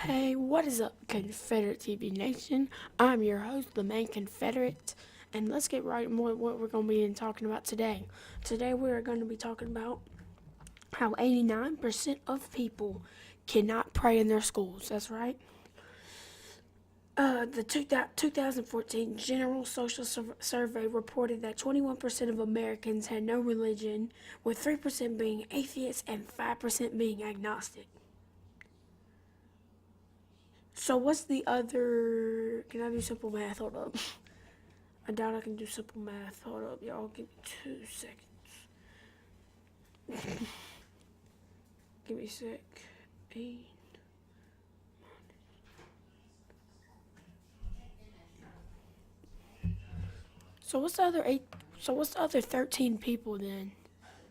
Hey, what is up, Confederate TV Nation? I'm your host, the main Confederate, and let's get right into what we're going to be talking about today. Today, we're going to be talking about how 89% of people cannot pray in their schools. That's right. The 2014 General Social Survey reported that 21% of Americans had no religion, with 3% being atheists and 5% being agnostic. So what's the other? Can I do simple math? Hold up. I doubt I can do simple math. Hold up, y'all. Give me 2 seconds. Give me a sec. 8. So what's the other 8? So what's the other 13 people then?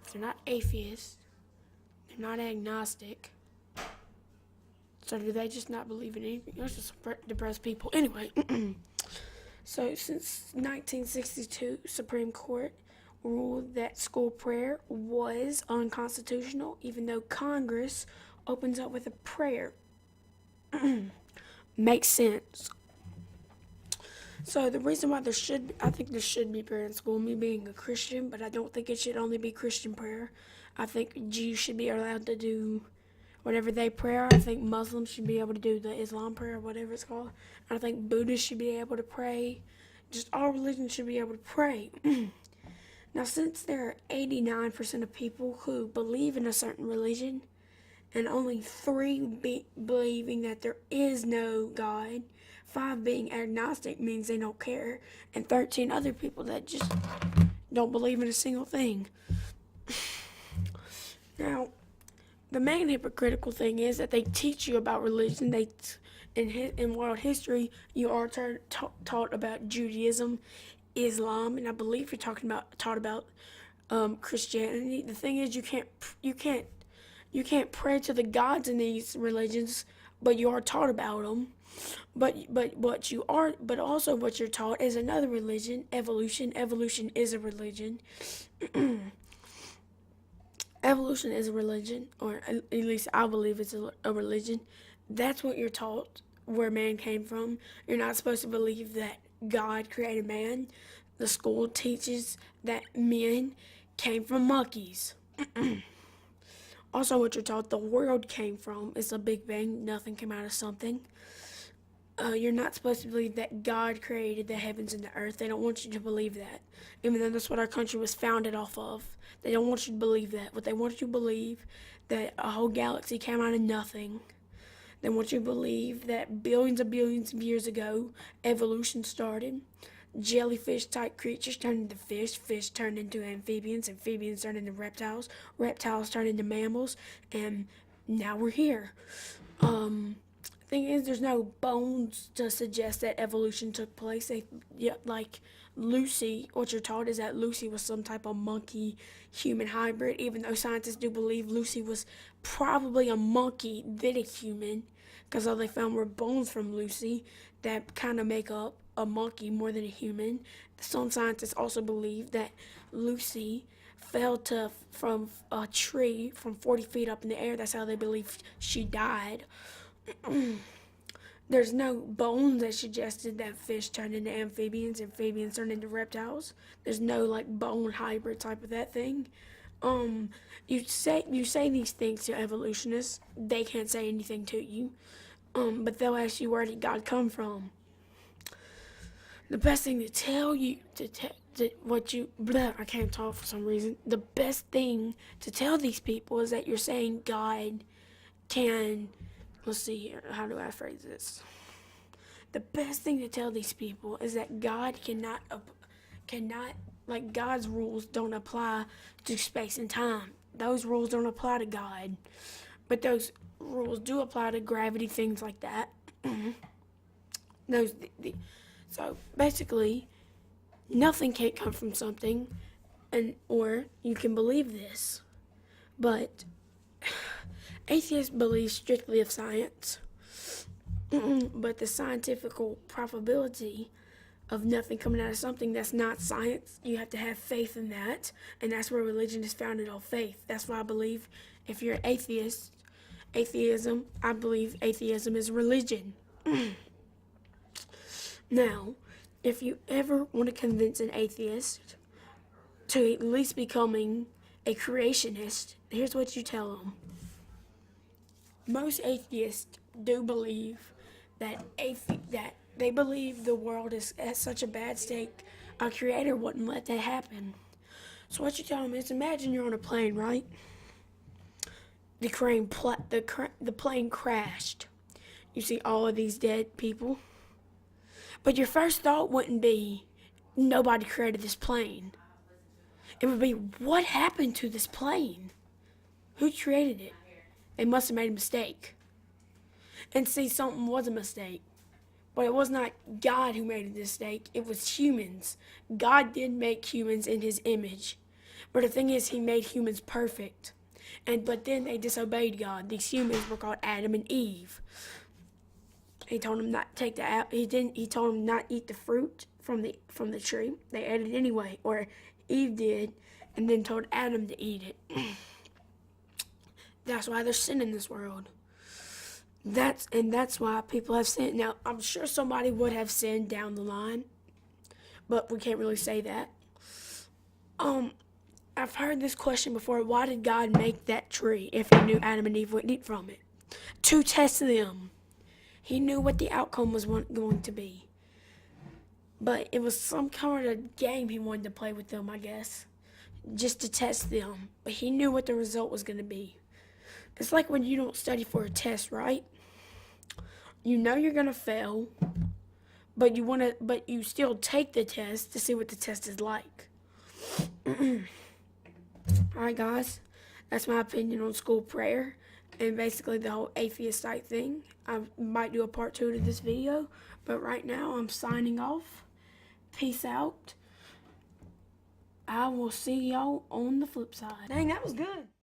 If they're not atheists, they're not agnostic. So do they just not believe in anything? They're just depressed people. Anyway, so since 1962, Supreme Court ruled that school prayer was unconstitutional, even though Congress opens up with a prayer. Makes sense. So the reason why I think there should be prayer in school, me being a Christian, but I don't think it should only be Christian prayer. I think Jews should be allowed to do whatever they pray. I think Muslims should be able to do the Islam prayer, whatever it's called. I think Buddhists should be able to pray. Just all religions should be able to pray. Now, since there are 89% of people who believe in a certain religion, and only 3 believing that there is no God, 5 being agnostic means they don't care, and 13 other people that just don't believe in a single thing. Now, the main hypocritical thing is that they teach you about religion. In world history, you are taught about Judaism, Islam, and I believe you're taught about Christianity. The thing is, you can't pray to the gods in these religions, but you are taught about them. But also what you're taught is another religion, evolution. Evolution is a religion. Evolution is a religion, or at least I believe it's a religion. That's what you're taught, where man came from. You're not supposed to believe that God created man. The school teaches that men came from monkeys. Also, what you're taught, the world came from is a big bang. Nothing came out of something. You're not supposed to believe that God created the heavens and the earth. They don't want you to believe that, even though that's what our country was founded off of. They don't want you to believe that. What they want you to believe that a whole galaxy came out of nothing. They want you to believe that billions of years ago, evolution started. Jellyfish type creatures turned into fish turned into amphibians turned into reptiles turned into mammals, and now we're here. Thing is, there's no bones to suggest that evolution took place. Like Lucy, what you're taught is that Lucy was some type of monkey human hybrid, even though scientists do believe Lucy was probably a monkey than a human, because all they found were bones from Lucy that kind of make up a monkey more than a human. Some scientists also believe that Lucy fell from a tree from 40 feet up in the air. That's how they believe she died. There's no bones that suggested that fish turned into amphibians turned into reptiles. There's no like bone hybrid type of that thing. You say these things to evolutionists, they can't say anything to you. But they'll ask you, where did God come from? The best thing to tell you I can't talk for some reason. The best thing to tell these people is that you're saying God can. Let's see here. How do I phrase this? The best thing to tell these people is that God cannot, like, God's rules don't apply to space and time. Those rules don't apply to God, but those rules do apply to gravity, things like that. those So basically, nothing can't come from something, or you can believe this, but atheists believe strictly of science. But the scientific probability of nothing coming out of something that's not science, you have to have faith in that, and that's where religion is founded on faith. That's why I believe if you're an atheist atheism. I believe atheism is religion. Now, if you ever want to convince an atheist to at least becoming a creationist, here's what you tell them. Most atheists do believe that they believe the world is at such a bad state, a creator wouldn't let that happen. So what you tell them is, imagine you're on a plane, right? The plane crashed. You see all of these dead people. But your first thought wouldn't be, nobody created this plane. It would be, what happened to this plane? Who created it? They must have made a mistake. And see, something was a mistake. But it was not God who made a mistake. It was humans. God did make humans in his image. But the thing is, he made humans perfect. But then they disobeyed God. These humans were called Adam and Eve. He told them not to take the apple. He told them not eat the fruit from the tree. They ate it anyway, or Eve did, and then told Adam to eat it. That's why there's sin in this world. That's why people have sinned. Now, I'm sure somebody would have sinned down the line, but we can't really say that. I've heard this question before. Why did God make that tree if he knew Adam and Eve wouldn't eat from it? To test them. He knew what the outcome was going to be. But it was some kind of game he wanted to play with them, I guess. Just to test them. But he knew what the result was going to be. It's like when you don't study for a test, right? You know you're going to fail, but you still take the test to see what the test is like. Alright guys, that's my opinion on school prayer and basically the whole atheist type thing. I might do a part 2 to this video, but right now I'm signing off. Peace out. I will see y'all on the flip side. Dang, that was good.